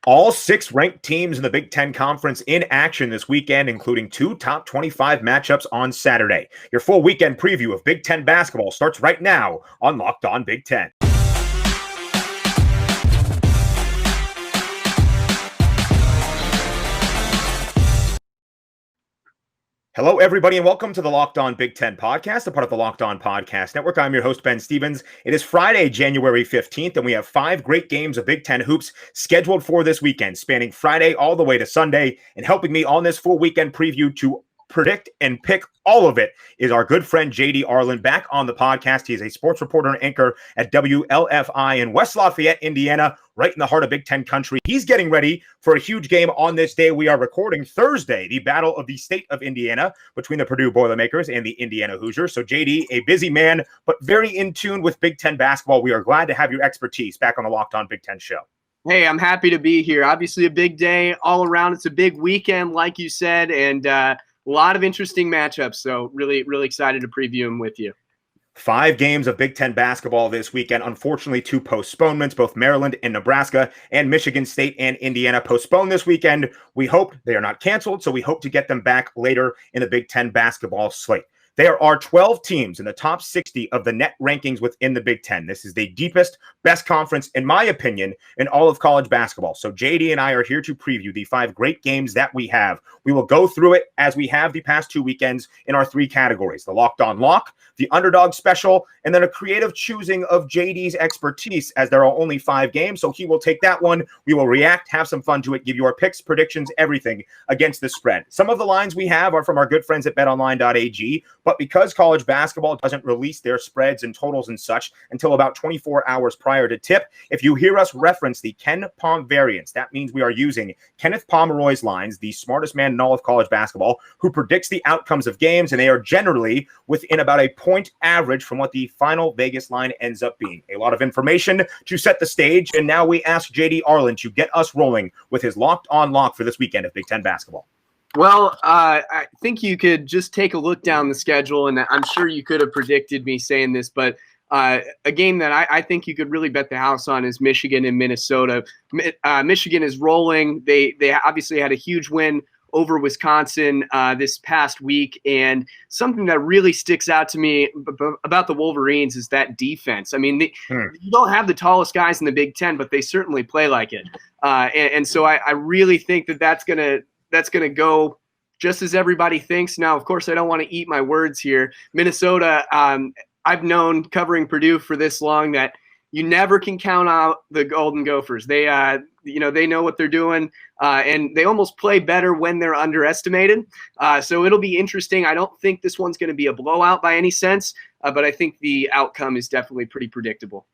All 6 ranked teams in the Big Ten Conference in action this weekend, including 2 top 25 matchups on Saturday. Your full weekend preview of Big Ten basketball starts right now on Locked On Big Ten. Hello, everybody, and welcome to the Locked On Big Ten podcast, a part of the Locked On Podcast Network. I'm your host, Ben Stevens. It is Friday, January 15th, and we have 5 great games of Big Ten hoops scheduled for this weekend, spanning Friday all the way to Sunday. And helping me on this full weekend preview to predict and pick all of it is our good friend JD Arlen, back on the podcast. He is a sports reporter and anchor at WLFI in West Lafayette, Indiana, right in the heart of Big Ten country. He's getting ready for a huge game on this day. We are recording Thursday, the battle of the state of Indiana between the Purdue Boilermakers and the Indiana Hoosiers. So JD, a busy man, but very in tune with Big Ten basketball. We are glad to have your expertise back on the Locked On Big Ten show. Hey, I'm happy to be here. Obviously a big day all around. It's a big weekend, like you said, and a lot of interesting matchups. So really, really excited to preview them with you. 5 games of Big Ten basketball this weekend. Unfortunately, 2 postponements, both Maryland and Nebraska, and Michigan State and Indiana postponed this weekend. We hope they are not canceled, so we hope to get them back later in the Big Ten basketball slate. There are 12 teams in the top 60 of the net rankings within the Big Ten. This is the deepest, best conference, in my opinion, in all of college basketball. So JD and I are here to preview the 5 great games that we have. We will go through it as we have the past 2 weekends in our 3 categories: the Locked On Lock, the Underdog Special, and then a creative choosing of JD's expertise, as there are only 5 games. So he will take that one. We will react, have some fun to it, give you our picks, predictions, everything against the spread. Some of the lines we have are from our good friends at betonline.ag. But because college basketball doesn't release their spreads and totals and such until about 24 hours prior to tip, if you hear us reference the Ken Pom variance, that means we are using Kenneth Pomeroy's lines, the smartest man in all of college basketball, who predicts the outcomes of games, and they are generally within about a point average from what the final Vegas line ends up being. A lot of information to set the stage, and now we ask JD Arlen to get us rolling with his Locked On Lock for this weekend of Big Ten basketball. Well, I think you could just take a look down the schedule, and I'm sure you could have predicted me saying this, but a game that I think you could really bet the house on is Michigan and Minnesota. Michigan is rolling. They obviously had a huge win over Wisconsin this past week, and something that really sticks out to me about the Wolverines is that defense. I mean, you don't have the tallest guys in the Big Ten, but they certainly play like it. And so I really think that's going to go just as everybody thinks. Now, of course, I don't want to eat my words here. Minnesota, I've known covering Purdue for this long that you never can count out the Golden Gophers. They know what they're doing, and they almost play better when they're underestimated. So it'll be interesting. I don't think this one's going to be a blowout by any sense, but I think the outcome is definitely pretty predictable.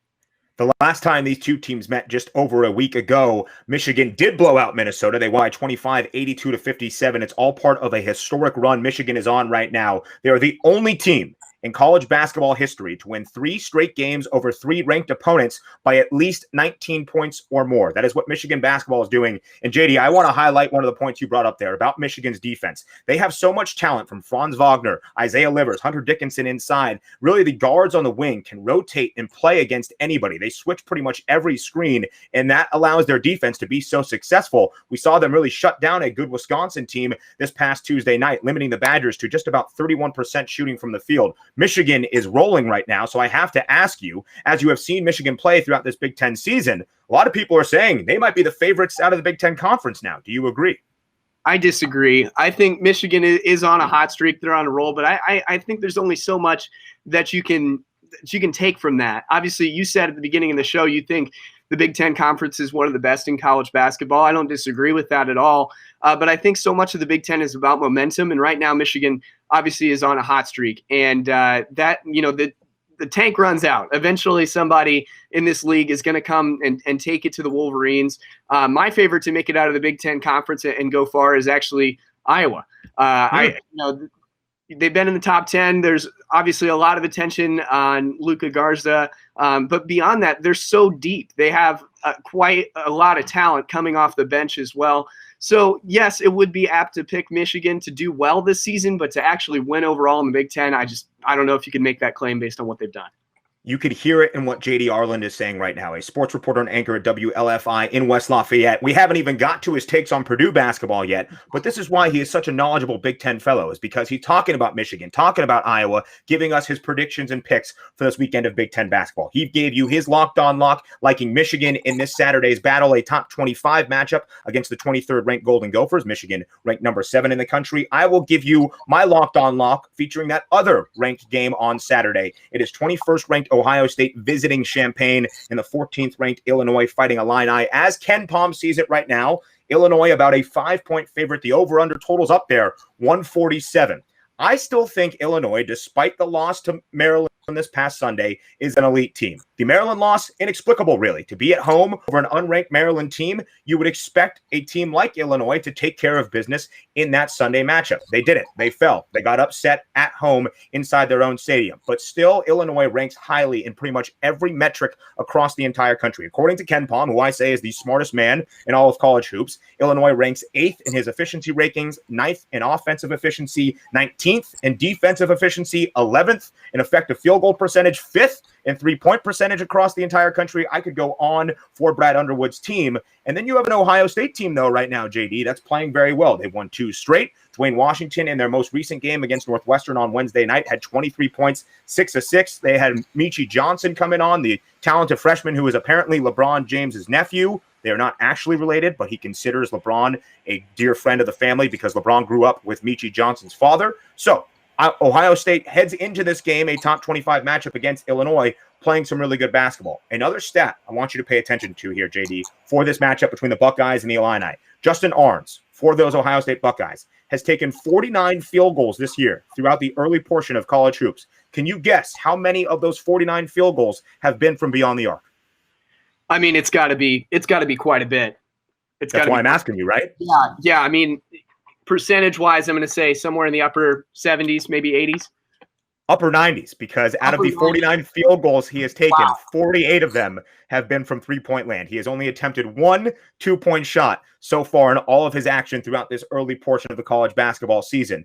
The last time these 2 teams met just over a week ago, Michigan did blow out Minnesota. They won 25, 82-57. It's all part of a historic run Michigan is on right now. They are the only team in college basketball history to win 3 straight games over 3 ranked opponents by at least 19 points or more. That is what Michigan basketball is doing. And JD, I want to highlight one of the points you brought up there about Michigan's defense. They have so much talent, from Franz Wagner, Isaiah Livers, Hunter Dickinson inside. Really, the guards on the wing can rotate and play against anybody. They switch pretty much every screen, and that allows their defense to be so successful. We saw them really shut down a good Wisconsin team this past Tuesday night, limiting the Badgers to just about 31% shooting from the field. Michigan is rolling right now, so I have to ask you, as you have seen Michigan play throughout this Big Ten season, a lot of people are saying they might be the favorites out of the Big Ten Conference now. Do you agree? I disagree. I think Michigan is on a hot streak. They're on a roll, but I think there's only so much that you can take from that. Obviously, you said at the beginning of the show you think the Big Ten Conference is one of the best in college basketball. I don't disagree with that at all. But I think so much of the Big Ten is about momentum. And right now, Michigan obviously is on a hot streak. And the tank runs out. Eventually, somebody in this league is going to come and take it to the Wolverines. My favorite to make it out of the Big Ten Conference and go far is actually Iowa. They've been in the top 10. There's obviously a lot of attention on Luka Garza. But beyond that, they're so deep. They have quite a lot of talent coming off the bench as well. So, yes, it would be apt to pick Michigan to do well this season, but to actually win overall in the Big Ten, I don't know if you can make that claim based on what they've done. You could hear it in what JD Arland is saying right now, a sports reporter and anchor at WLFI in West Lafayette. We haven't even got to his takes on Purdue basketball yet, but this is why he is such a knowledgeable Big Ten fellow, is because he's talking about Michigan, talking about Iowa, giving us his predictions and picks for this weekend of Big Ten basketball. He gave you his locked on lock, liking Michigan in this Saturday's battle, a top 25 matchup against the 23rd ranked Golden Gophers. Michigan ranked number 7 in the country. I will give you my locked on lock featuring that other ranked game on Saturday. It is 21st ranked Ohio State visiting Champaign and the 14th ranked Illinois fighting Illini. As Ken Palm sees it right now, Illinois about a 5-point favorite. The over-under total's up there, 147. I still think Illinois, despite the loss to Maryland this past Sunday, is an elite team. The Maryland loss, inexplicable, really. To be at home over an unranked Maryland team, you would expect a team like Illinois to take care of business in that Sunday matchup. They didn't. They fell. They got upset at home inside their own stadium. But still, Illinois ranks highly in pretty much every metric across the entire country. According to Ken Palm, who I say is the smartest man in all of college hoops, Illinois ranks 8th in his efficiency rankings, 9th in offensive efficiency, 19th in defensive efficiency, 11th in effective field goal percentage, 5th in three-point percentage across the entire country. I could go on for Brad Underwood's team. And then you have an Ohio State team, though, right now, JD, that's playing very well. They've won 2 straight. Dwayne Washington, in their most recent game against Northwestern on Wednesday night, had 23 points, 6 assists. They had Michi Johnson coming on, the talented freshman who is apparently LeBron James's nephew. They are not actually related, but he considers LeBron a dear friend of the family because LeBron grew up with Michi Johnson's father. So Ohio State heads into this game, a top 25 matchup against Illinois, playing some really good basketball. Another stat I want you to pay attention to here, JD, for this matchup between the Buckeyes and the Illini. Justin Arns, for those Ohio State Buckeyes, has taken 49 field goals this year throughout the early portion of college hoops. Can you guess how many of those 49 field goals have been from beyond the arc? I mean, it's got to be quite a bit. That's why I'm asking you, right? Yeah. I mean, percentage-wise, I'm going to say somewhere in the upper 70s, maybe 80s. Upper 90s, because out of the 49 field goals he has taken, 48 of them have been from three-point land. He has only attempted 1 2-point shot so far in all of his action throughout this early portion of the college basketball season.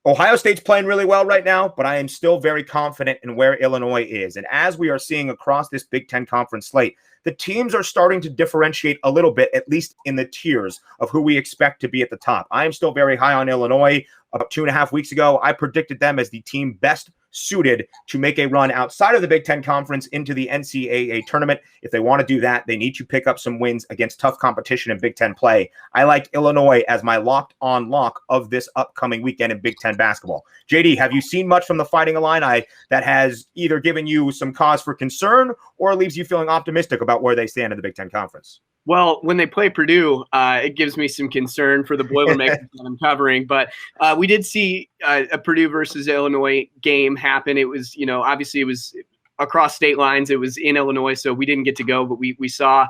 Ohio State's playing really well right now, but I am still very confident in where Illinois is. And as we are seeing across this Big Ten conference slate, the teams are starting to differentiate a little bit, at least in the tiers of who we expect to be at the top. I am still very high on Illinois. About 2.5 weeks ago, I predicted them as the team best suited to make a run outside of the Big Ten Conference into the NCAA tournament. If they want to do that, they need to pick up some wins against tough competition in Big Ten play. I like Illinois as my locked-on lock of this upcoming weekend in Big Ten basketball. JD, have you seen much from the Fighting Illini that has either given you some cause for concern or leaves you feeling optimistic about where they stand in the Big Ten Conference? Well, when they play Purdue, it gives me some concern for the Boilermakers that I'm covering. But we did see a Purdue versus Illinois game happen. It was, obviously it was across state lines. It was in Illinois, so we didn't get to go. But we saw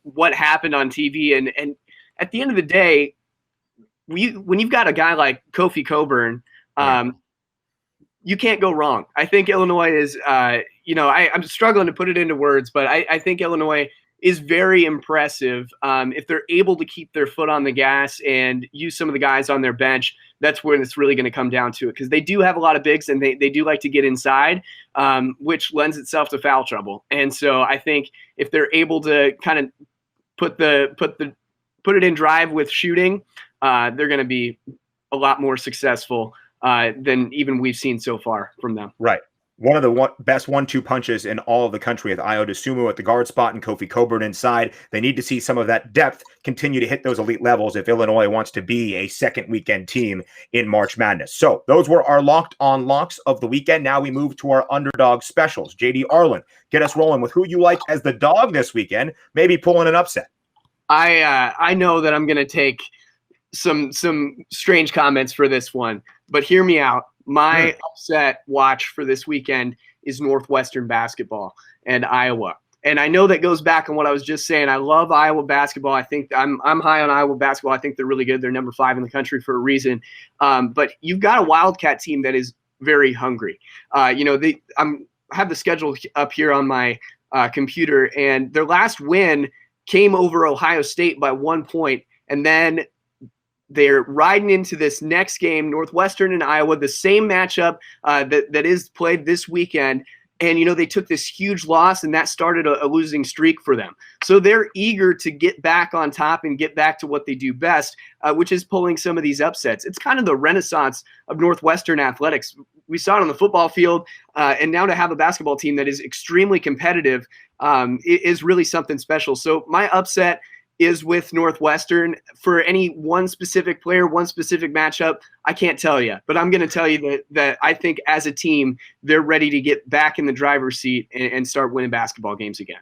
what happened on TV. And at the end of the day, when you've got a guy like Kofi Coburn, you can't go wrong. I think Illinois is, I'm struggling to put it into words, but I think Illinois is very impressive. If they're able to keep their foot on the gas and use some of the guys on their bench, that's when it's really going to come down to it, because they do have a lot of bigs and they do like to get inside, which lends itself to foul trouble. And so I think if they're able to kind of put it in drive with shooting, they're going to be a lot more successful than even we've seen so far from them. Right. One of the best 1-2 punches in all of the country with Ayo Dosunmu at the guard spot and Kofi Coburn inside. They need to see some of that depth continue to hit those elite levels if Illinois wants to be a second weekend team in March Madness. So those were our locked-on locks of the weekend. Now we move to our underdog specials. JD Arland, get us rolling with who you like as the dog this weekend, maybe pulling an upset. I know that I'm going to take some strange comments for this one, but hear me out. My upset watch for this weekend is Northwestern basketball and Iowa. And I know that goes back on what I was just saying. I love Iowa basketball. I think I'm high on Iowa basketball. I think they're really good. They're number 5 in the country for a reason. But you've got a Wildcat team that is very hungry. I have the schedule up here on my computer, and their last win came over Ohio State by 1 point, and then they're riding into this next game, Northwestern and Iowa, the same matchup that is played this weekend. And, they took this huge loss, and that started a losing streak for them. So they're eager to get back on top and get back to what they do best, which is pulling some of these upsets. It's kind of the renaissance of Northwestern athletics. We saw it on the football field, and now to have a basketball team that is extremely competitive is really something special. So my upset is with Northwestern. For any one specific player, one specific matchup, I can't tell you. But I'm going to tell you that I think as a team, they're ready to get back in the driver's seat and start winning basketball games again.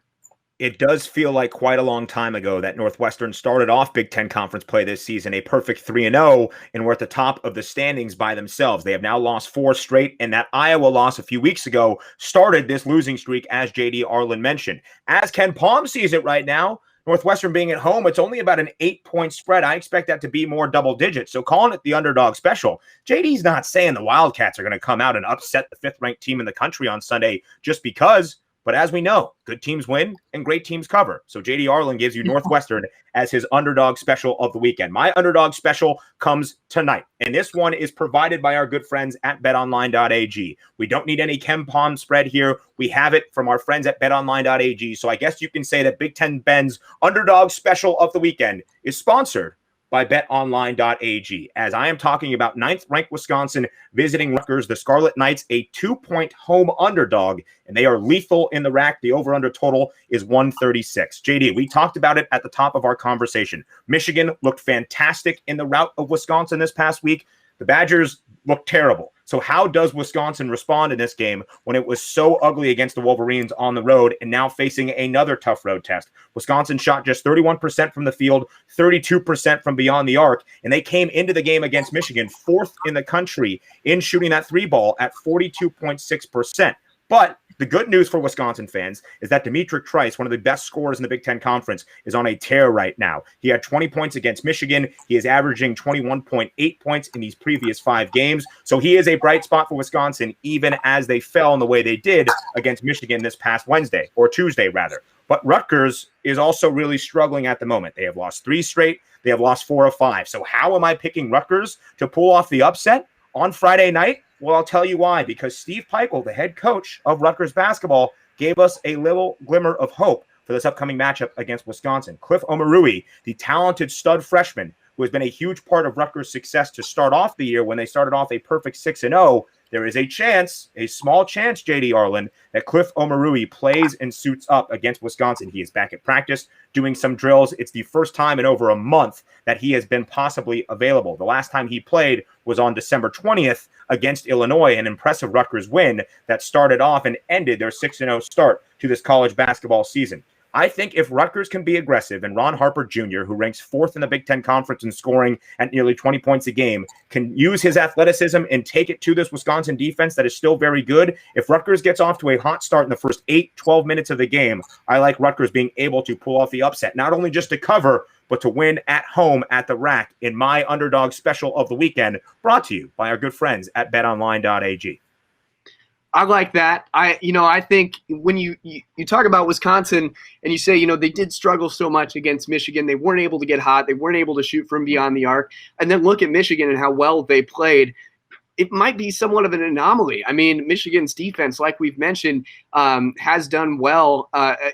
It does feel like quite a long time ago that Northwestern started off Big Ten Conference play this season, a perfect 3-0, and were at the top of the standings by themselves. They have now lost 4 straight, and that Iowa loss a few weeks ago started this losing streak, as J.D. Arlen mentioned. As Ken Palm sees it right now, Northwestern being at home, it's only about an 8-point spread. I expect that to be more double digits. So calling it the underdog special, JD's not saying the Wildcats are going to come out and upset the 5th-ranked team in the country on Sunday just because. But as we know, good teams win and great teams cover. So J.D. Arlen gives you Northwestern as his underdog special of the weekend. My underdog special comes tonight, and this one is provided by our good friends at betonline.ag. We don't need any Ken Palm spread here. We have it from our friends at betonline.ag. So I guess you can say that Big Ten Ben's underdog special of the weekend is sponsored by betonline.ag, as I am talking about 9th-ranked Wisconsin visiting Rutgers. The Scarlet Knights, a 2-point home underdog, and they are lethal in the rack. The over-under total is 136. JD, we talked about it at the top of our conversation. Michigan looked fantastic in the rout of Wisconsin this past week. The Badgers looked terrible. So how does Wisconsin respond in this game when it was so ugly against the Wolverines on the road and now facing another tough road test? Wisconsin shot just 31% from the field, 32% from beyond the arc, and they came into the game against Michigan 4th in the country in shooting that 3 ball at 42.6%. But the good news for Wisconsin fans is that Demetric Trice, one of the best scorers in the Big Ten Conference, is on a tear right now. He had 20 points against Michigan. He is averaging 21.8 points in these previous 5 games. So he is a bright spot for Wisconsin, even as they fell in the way they did against Michigan this past Wednesday, or Tuesday rather. But Rutgers is also really struggling at the moment. They have lost 3 straight. They have lost 4 of 5. So how am I picking Rutgers to pull off the upset on Friday night? Well, I'll tell you why. Because Steve Peichel, the head coach of Rutgers basketball, gave us a little glimmer of hope for this upcoming matchup against Wisconsin. Cliff Omoruyi, the talented stud freshman who has been a huge part of Rutgers' success to start off the year when they started off a perfect 6-0, there is a chance, a small chance, J.D. Arlen, that Cliff Omoruyi plays and suits up against Wisconsin. He is back at practice doing some drills. It's the first time in over a month that he has been possibly available. The last time he played was on December 20th against Illinois, an impressive Rutgers win that started off and ended their 6-0 start to this college basketball season. I think if Rutgers can be aggressive and Ron Harper Jr., who ranks 4th in the Big Ten Conference in scoring at nearly 20 points a game, can use his athleticism and take it to this Wisconsin defense that is still very good. If Rutgers gets off to a hot start in the first 8-12 minutes of the game, I like Rutgers being able to pull off the upset, not only just to cover, but to win at home at the rack in my underdog special of the weekend, brought to you by our good friends at betonline.ag. I like that. I think when you talk about Wisconsin and you say, they did struggle so much against Michigan, they weren't able to get hot, they weren't able to shoot from beyond the arc, and then look at Michigan and how well they played. It might be somewhat of an anomaly. I mean, Michigan's defense, like we've mentioned, has done well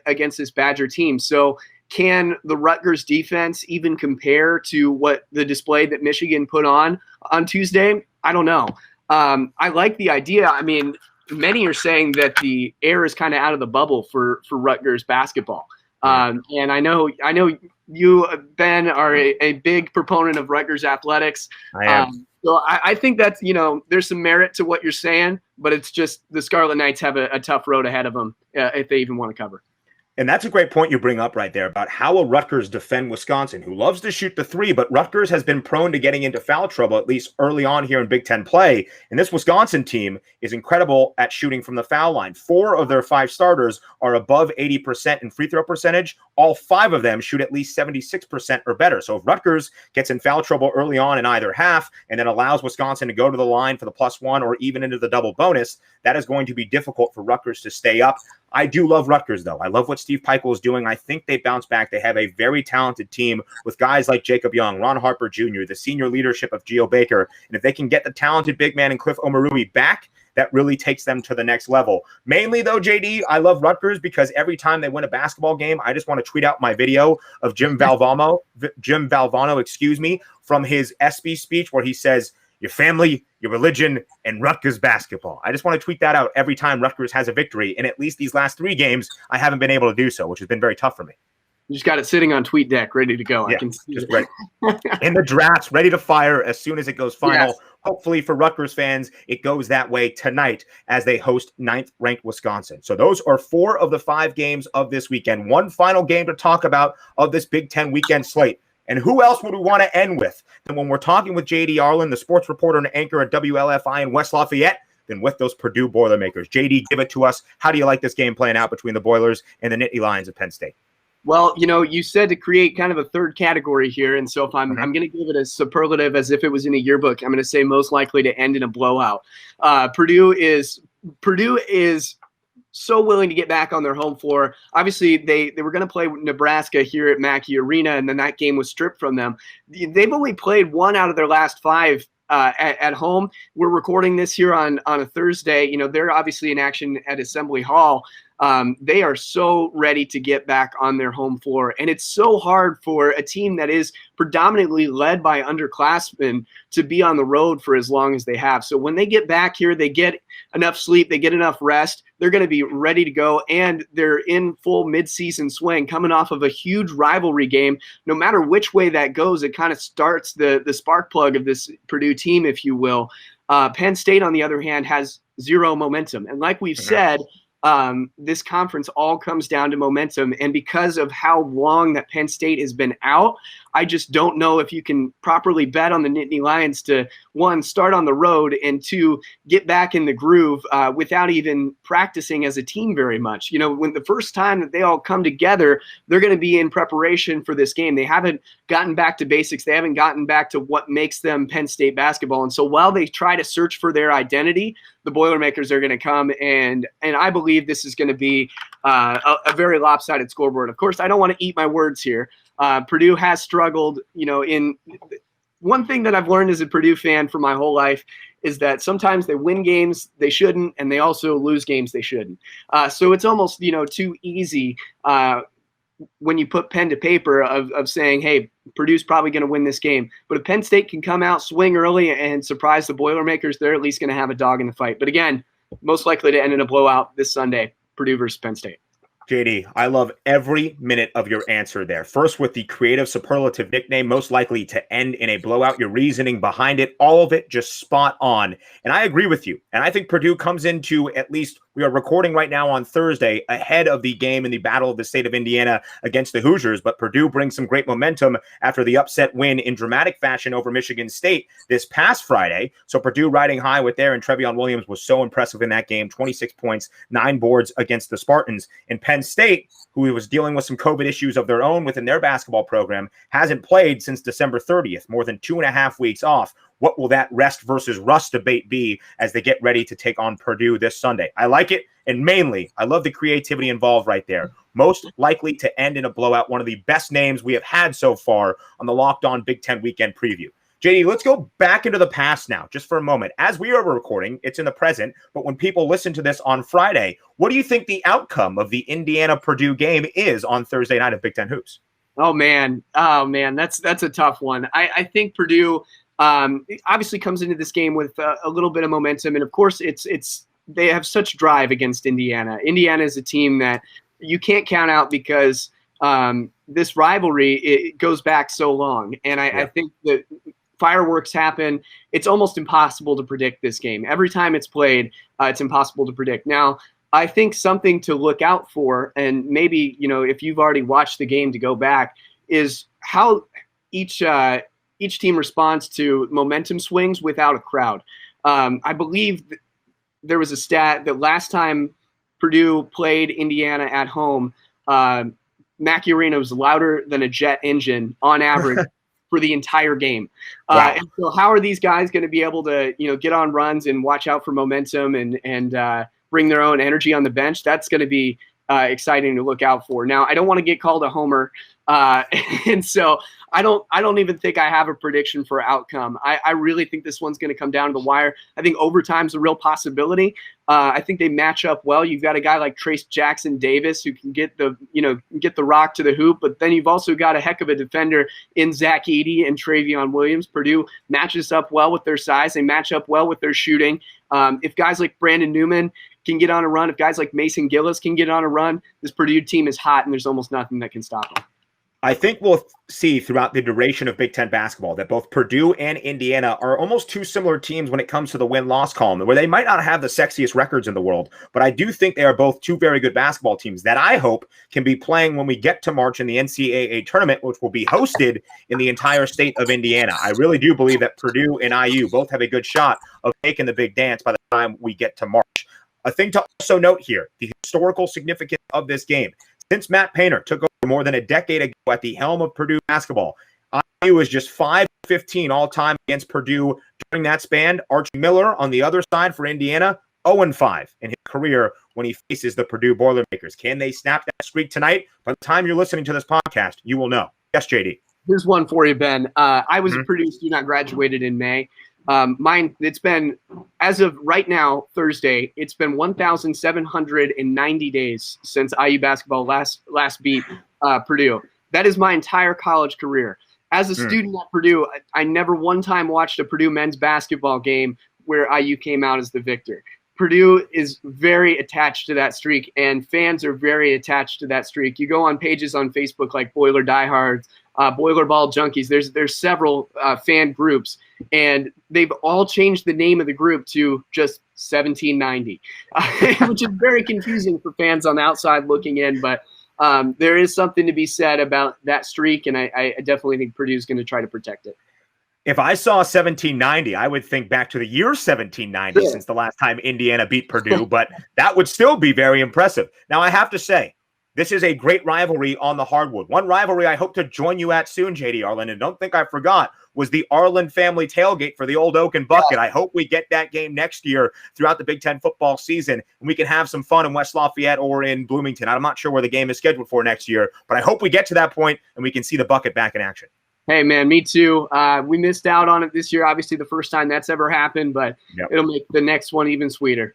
against this Badger team. So can the Rutgers defense even compare to what the display that Michigan put on Tuesday? I don't know. I like the idea. I mean, many are saying that the air is kind of out of the bubble for Rutgers basketball. And I know you, Ben, are a big proponent of Rutgers athletics. I am. So I think that's, there's some merit to what you're saying, but it's just the Scarlet Knights have a tough road ahead of them if they even want to cover. And that's a great point you bring up right there about how will Rutgers defend Wisconsin, who loves to shoot the 3, but Rutgers has been prone to getting into foul trouble, at least early on here in Big Ten play. And this Wisconsin team is incredible at shooting from the foul line. 4 of their 5 starters are above 80% in free throw percentage. All 5 of them shoot at least 76% or better. So if Rutgers gets in foul trouble early on in either half and then allows Wisconsin to go to the line for the +1 or even into the double bonus, that is going to be difficult for Rutgers to stay up. I do love Rutgers, though. I love what Steve Peichel is doing. I think they bounce back. They have a very talented team with guys like Jacob Young, Ron Harper Jr., the senior leadership of Geo Baker. And if they can get the talented big man and Cliff Omoruyi back, that really takes them to the next level. Mainly, though, JD, I love Rutgers because every time they win a basketball game, I just want to tweet out my video of Jim Valvano, from his ESPY speech where he says, your family, your religion, and Rutgers basketball. I just want to tweet that out every time Rutgers has a victory. And at least these last 3 games, I haven't been able to do so, which has been very tough for me. You just got it sitting on TweetDeck, ready to go. Yeah, I can see just it. ready. In the drafts, ready to fire as soon as it goes final. Yes. Hopefully for Rutgers fans, it goes that way tonight as they host 9th-ranked Wisconsin. So those are 4 of the 5 games of this weekend. One final game to talk about of this Big Ten weekend slate. And who else would we want to end with than when we're talking with JD Arlen, the sports reporter and anchor at WLFI in West Lafayette, than with those Purdue Boilermakers. JD, give it to us. How do you like this game playing out between the Boilers and the Nittany Lions of Penn State? Well, you said to create kind of a third category here, and so if I'm going to give it a superlative as if it was in a yearbook, I'm going to say most likely to end in a blowout. Purdue is so willing to get back on their home floor. Obviously, they were going to play Nebraska here at Mackey Arena, and then that game was stripped from them. They've only played 1 out of their last 5 at home. We're recording this here on a Thursday. They're obviously in action at Assembly Hall. They are so ready to get back on their home floor. And it's so hard for a team that is predominantly led by underclassmen to be on the road for as long as they have. So when they get back here, they get enough sleep, they get enough rest, they're going to be ready to go, and they're in full midseason swing coming off of a huge rivalry game. No matter which way that goes, it kind of starts the spark plug of this Purdue team, if you will. Penn State, on the other hand, has 0 momentum. And like we've said, this conference all comes down to momentum. And because of how long that Penn State has been out, I just don't know if you can properly bet on the Nittany Lions to, 1, start on the road, and 2, get back in the groove without even practicing as a team very much. When the first time that they all come together, they're going to be in preparation for this game. They haven't gotten back to basics. They haven't gotten back to what makes them Penn State basketball. And so while they try to search for their identity, the Boilermakers are going to come, and I believe this is going to be a very lopsided scoreboard. Of course, I don't want to eat my words here. Purdue has struggled, in one thing that I've learned as a Purdue fan for my whole life is that sometimes they win games they shouldn't, and they also lose games they shouldn't. So it's almost, too easy when you put pen to paper of saying, hey, Purdue's probably going to win this game. But if Penn State can come out, swing early, and surprise the Boilermakers, they're at least going to have a dog in the fight. But again, most likely to end in a blowout this Sunday, Purdue versus Penn State. JD, I love every minute of your answer there. First, with the creative superlative nickname, most likely to end in a blowout, your reasoning behind it, all of it just spot on. And I agree with you. And I think Purdue comes into, at least we are recording right now on Thursday, ahead of the game in the Battle of the State of Indiana against the Hoosiers. But Purdue brings some great momentum after the upset win in dramatic fashion over Michigan State this past Friday. So Purdue riding high with there, and Trevion Williams was so impressive in that game, 26 points, 9 boards against the Spartans. And Penn State, who was dealing with some COVID issues of their own within their basketball program, hasn't played since December 30th, more than 2.5 weeks off. What will that rest versus rust debate be as they get ready to take on Purdue this Sunday? I like it, and mainly, I love the creativity involved right there. Most likely to end in a blowout, one of the best names we have had so far on the Locked On Big Ten Weekend Preview. JD, let's go back into the past now, just for a moment. As we are recording, it's in the present, but when people listen to this on Friday, what do you think the outcome of the Indiana-Purdue game is on Thursday night at Big Ten Hoops? Oh man, that's a tough one. I think Purdue obviously comes into this game with a little bit of momentum, and of course they have such drive against Indiana. Indiana is a team that you can't count out because this rivalry, it goes back so long, and I think that fireworks happen. It's almost impossible to predict this game. Every time it's played, it's impossible to predict. Now, I think something to look out for, and maybe, if you've already watched the game, to go back, is how each team responds to momentum swings without a crowd. I believe there was a stat that last time Purdue played Indiana at home, Mackey Arena was louder than a jet engine on average for the entire game. Wow. And so how are these guys going to be able to, get on runs and watch out for momentum and bring their own energy on the bench? That's going to be exciting to look out for. Now, I don't want to get called a homer, And so I don't even think I have a prediction for outcome. I really think this one's going to come down to the wire. I think overtime's a real possibility. I think they match up well. You've got a guy like Trace Jackson Davis who can get the rock to the hoop, but then you've also got a heck of a defender in Zach Edey and Travion Williams. Purdue matches up well with their size. They match up well with their shooting. If guys like Brandon Newman can get on a run, if guys like Mason Gillis can get on a run, this Purdue team is hot, and there's almost nothing that can stop them. I think we'll see throughout the duration of Big Ten basketball that both Purdue and Indiana are almost two similar teams when it comes to the win-loss column, where they might not have the sexiest records in the world, but I do think they are both two very good basketball teams that I hope can be playing when we get to March in the NCAA tournament, which will be hosted in the entire state of Indiana. I really do believe that Purdue and IU both have a good shot of making the big dance by the time we get to March. A thing to also note here, the historical significance of this game. Since Matt Painter took over more than a decade ago at the helm of Purdue basketball, IU is just 5-15 all-time against Purdue during that span. Archie Miller on the other side for Indiana, 0-5 in his career when he faces the Purdue Boilermakers. Can they snap that streak tonight? By the time you're listening to this podcast, you will know. Yes, JD. Here's one for you, Ben. I was a Purdue student. I graduated in May. It's been, as of right now, Thursday, it's been 1,790 days since IU basketball last beat Purdue. That is my entire college career. As a student at Purdue, I never one time watched a Purdue men's basketball game where IU came out as the victor. Purdue is very attached to that streak, and fans are very attached to that streak. You go on pages on Facebook like Boiler Diehards, Boiler Ball Junkies. There's several fan groups, and they've all changed the name of the group to just 1790, which is very confusing for fans on the outside looking in. But there is something to be said about that streak, and I definitely think Purdue is going to try to protect it. If I saw 1790, I would think back to the year 1790 since the last time Indiana beat Purdue, but that would still be very impressive. Now, I have to say, this is a great rivalry on the hardwood. One rivalry I hope to join you at soon, JD Arlen, and don't think I forgot, was the Arlen family tailgate for the Old Oaken Bucket. I hope we get that game next year throughout the Big Ten football season, and we can have some fun in West Lafayette or in Bloomington. I'm not sure where the game is scheduled for next year, but I hope we get to that point and we can see the bucket back in action. Hey, man, me too. We missed out on it this year. Obviously, the first time that's ever happened, but It'll make the next one even sweeter.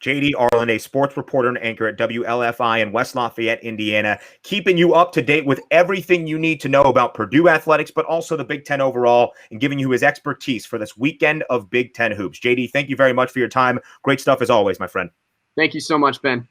JD Arlen, a sports reporter and anchor at WLFI in West Lafayette, Indiana, keeping you up to date with everything you need to know about Purdue athletics, but also the Big Ten overall, and giving you his expertise for this weekend of Big Ten hoops. JD, thank you very much for your time. Great stuff as always, my friend. Thank you so much, Ben.